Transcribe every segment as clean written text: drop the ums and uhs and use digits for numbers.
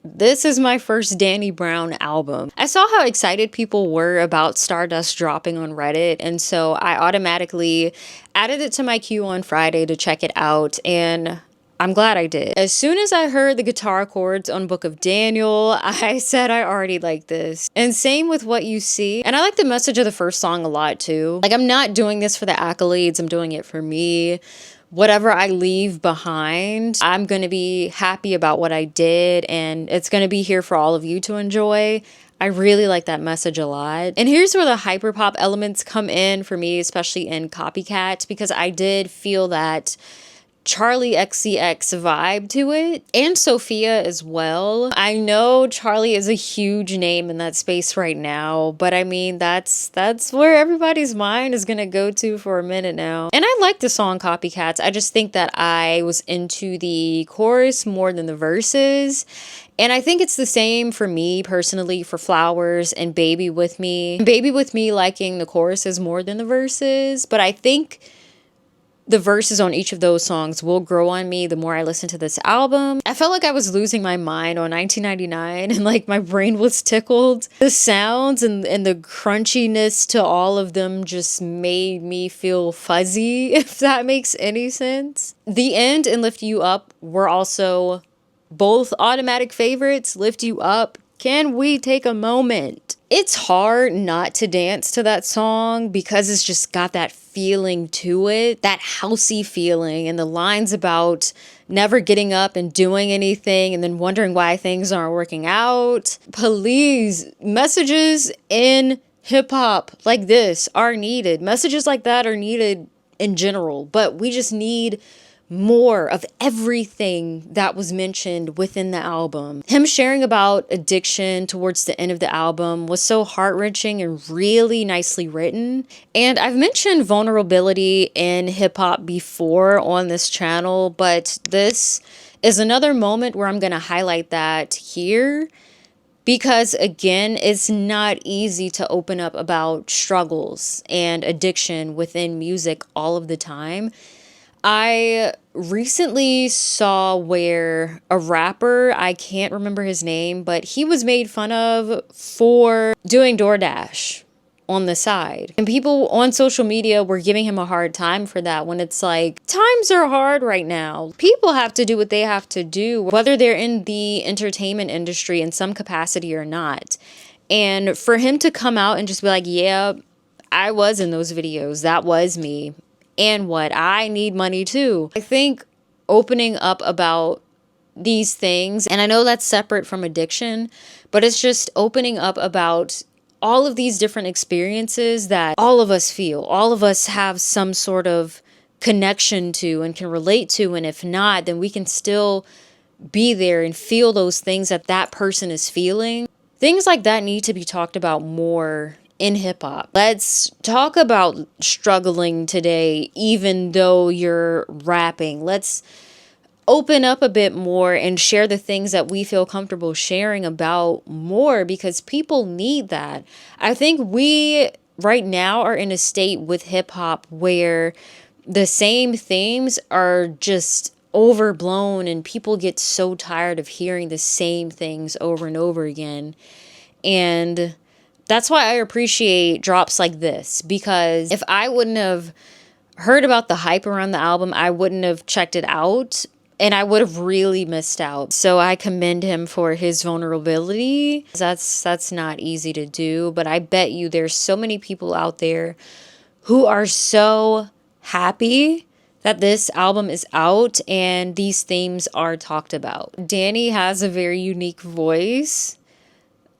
This is my first Danny Brown album. I saw how excited people were about Stardust dropping on Reddit, and so I automatically added it to my queue on Friday to check it out, and I'm glad I did. As soon as I heard the guitar chords on Book of Daniel, I said I already like this. And same with What You See. And I like the message of the first song a lot too. Like, I'm not doing this for the accolades, I'm doing it for me. Whatever I leave behind, I'm gonna be happy about what I did, and it's gonna be here for all of you to enjoy. I really like that message a lot. And here's where the hyperpop elements come in for me, especially in Copycat, because I did feel that Charlie XCX vibe to it, and Sophia as well. I know Charlie is a huge name in that space right now, but I mean, that's where everybody's mind is gonna go to for a minute now. And I like the song Copycats. I just think that I was into the chorus more than the verses. And I think it's the same for me personally for Flowers and Baby With Me. Baby With Me liking the choruses more than the verses, but I think the verses on each of those songs will grow on me the more I listen to this album. I felt like I was losing my mind on 1999 and like my brain was tickled. The sounds and the crunchiness to all of them just made me feel fuzzy, if that makes any sense. The End and Lift You Up were also both automatic favorites. Lift You Up. Can we take a moment? It's hard not to dance to that song because it's just got that feeling to it, that housey feeling, and the lines about never getting up and doing anything and then wondering why things aren't working out. Please, messages in hip hop like this are needed. Messages like that are needed in general, but we just need more of everything that was mentioned within the album. Him sharing about addiction towards the end of the album was so heart-wrenching and really nicely written. And I've mentioned vulnerability in hip-hop before on this channel, but this is another moment where I'm going to highlight that here. Because again, it's not easy to open up about struggles and addiction within music all of the time. I recently saw where a rapper, I can't remember his name, but he was made fun of for doing DoorDash on the side. And people on social media were giving him a hard time for that, when it's like, times are hard right now. People have to do what they have to do, whether they're in the entertainment industry in some capacity or not. And for him to come out and just be like, yeah, I was in those videos. That was me. And what? I need money too. I think opening up about these things, and I know that's separate from addiction, but it's just opening up about all of these different experiences that all of us feel, all of us have some sort of connection to and can relate to. And if not, then we can still be there and feel those things that that person is feeling. Things like that need to be talked about more in hip hop. Let's talk about struggling today, even though you're rapping. Let's open up a bit more and share the things that we feel comfortable sharing about more, because people need that. I think we right now are in a state with hip hop where the same themes are just overblown and people get so tired of hearing the same things over and over again. And that's why I appreciate drops like this, because if I wouldn't have heard about the hype around the album, I wouldn't have checked it out and I would have really missed out. So I commend him for his vulnerability. That's not easy to do, but I bet you there's so many people out there who are so happy that this album is out and these themes are talked about. Danny has a very unique voice.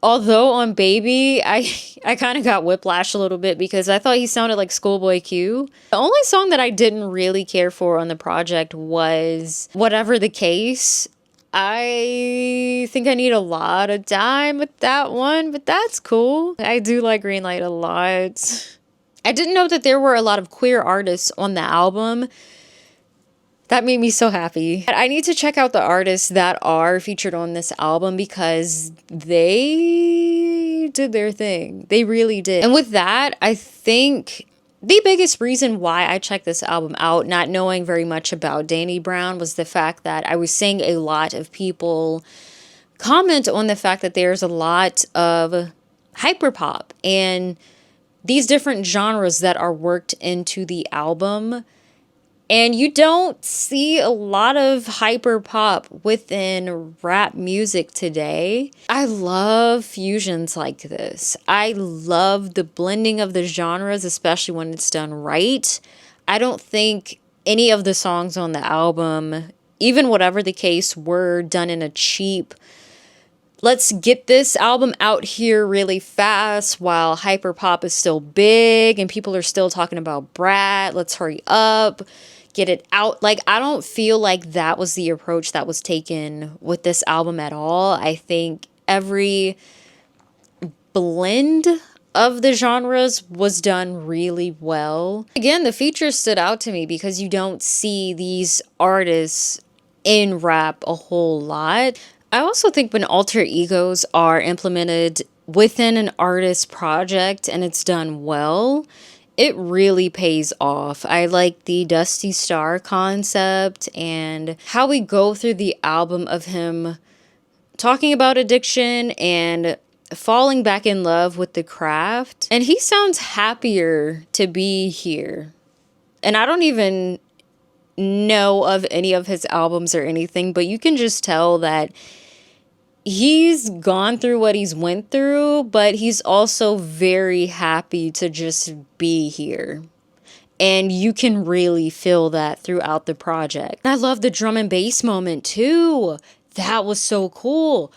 Although on Baby, I kind of got whiplash a little bit because I thought he sounded like Schoolboy Q. The only song that I didn't really care for on the project was Whatever the Case. I think I need a lot of time with that one, but that's cool. I do like Greenlight a lot. I didn't know that there were a lot of queer artists on the album. That made me so happy. I need to check out the artists that are featured on this album because they did their thing. They really did. And with that, I think the biggest reason why I checked this album out, not knowing very much about Danny Brown, was the fact that I was seeing a lot of people comment on the fact that there's a lot of hyperpop and these different genres that are worked into the album. And you don't see a lot of hyper pop within rap music today. I love fusions like this. I love the blending of the genres, especially when it's done right. I don't think any of the songs on the album, even whatever the case, were done in a cheap, let's get this album out here really fast while hyperpop is still big and people are still talking about Brat. Let's hurry up, get it out. Like, I don't feel like that was the approach that was taken with this album at all. I think every blend of the genres was done really well. Again, the features stood out to me because you don't see these artists in rap a whole lot. I also think when alter egos are implemented within an artist's project and it's done well, it really pays off. I like the Dusty Star concept and how we go through the album of him talking about addiction and falling back in love with the craft. And he sounds happier to be here. And I don't even know of any of his albums or anything, but you can just tell that he's gone through what he's went through, but he's also very happy to just be here. And you can really feel that throughout the project. I love the drum and bass moment too. That was so cool.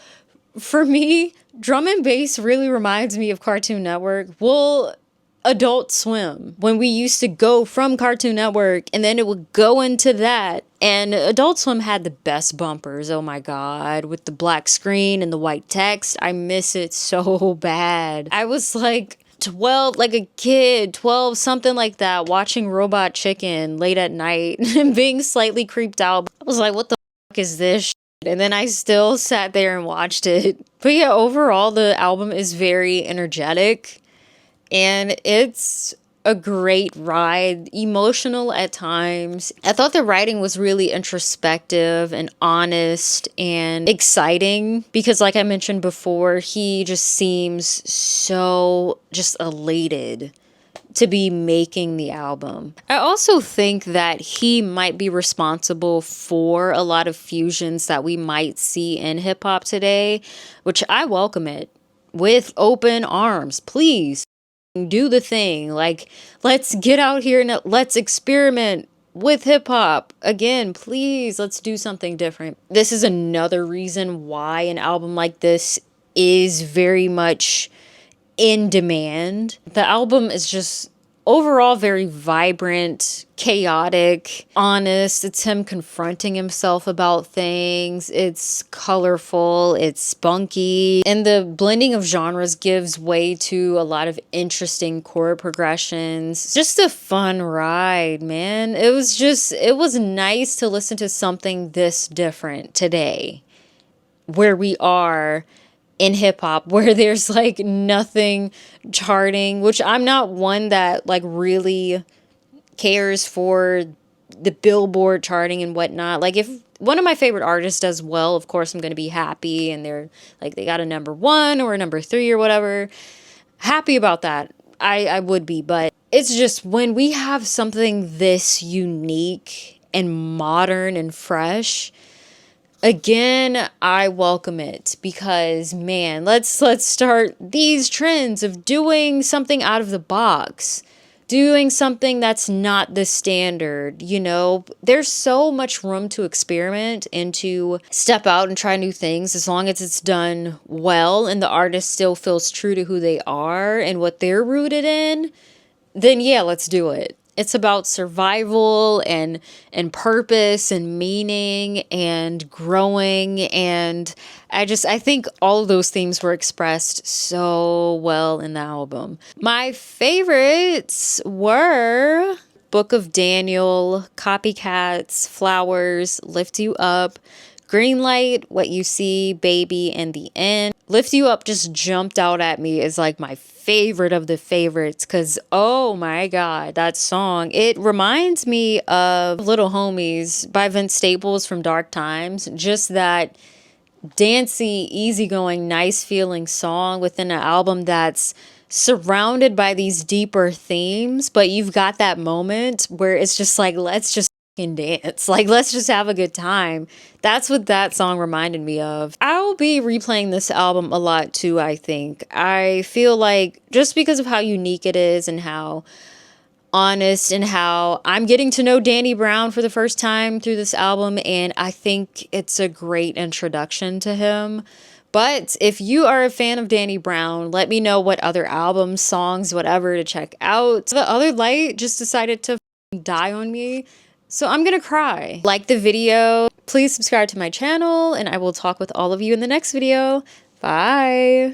For me, drum and bass really reminds me of Cartoon Network. Well, Adult Swim, when we used to go from Cartoon Network and then it would go into that. And Adult Swim had the best bumpers. Oh my God, with the black screen and the white text. I miss it so bad. I was like 12, like a kid, 12, something like that, watching Robot Chicken late at night and being slightly creeped out. I was like, what the fuck is this? And then I still sat there and watched it. But yeah, overall, the album is very energetic. And it's a great ride, emotional at times. I thought the writing was really introspective and honest and exciting because, like I mentioned before, he just seems so just elated to be making the album. I also think that he might be responsible for a lot of fusions that we might see in hip hop today, which I welcome it with open arms. Please do the thing. Like, let's get out here and let's experiment with hip hop again. Please, let's do something different. This is another reason why an album like this is very much in demand. The album is just overall very vibrant, chaotic, honest. It's him confronting himself about things. It's colorful, it's spunky, and the blending of genres gives way to a lot of interesting chord progressions. Just a fun ride, man. It was nice to listen to something this different today, where we are in hip hop, where there's like nothing charting, which I'm not one that like really cares for the Billboard charting and whatnot. Like, if one of my favorite artists does well, of course I'm going to be happy, and they're like, they got a #1 or a #3 or whatever. Happy about that. I would be, but it's just when we have something this unique and modern and fresh, again, I welcome it because, man, let's start these trends of doing something out of the box, doing something that's not the standard. You know, there's so much room to experiment and to step out and try new things as long as it's done well and the artist still feels true to who they are and what they're rooted in. Then yeah, let's do it. It's about survival and purpose and meaning and growing, and I think all of those themes were expressed so well in the album. My favorites were Book of Daniel, Copycats, Flowers, Lift You Up, Greenlight, What You See, Baby, and The End. Lift You Up just jumped out at me as like my favorite of the favorites because, oh my God, that song. It reminds me of Little Homies by Vince Staples from Dark Times. Just that dancey, easygoing, nice feeling song within an album that's surrounded by these deeper themes, but you've got that moment where it's just like, let's just fucking dance. Like, let's just have a good time. That's what that song reminded me of. I'll be replaying this album a lot too, I think. I feel like just because of how unique it is and how honest and how I'm getting to know Danny Brown for the first time through this album, and I think it's a great introduction to him. But if you are a fan of Danny Brown, let me know what other albums, songs, whatever to check out. The other light just decided to die on me, so I'm gonna cry. Like the video, please subscribe to my channel, and I will talk with all of you in the next video. Bye!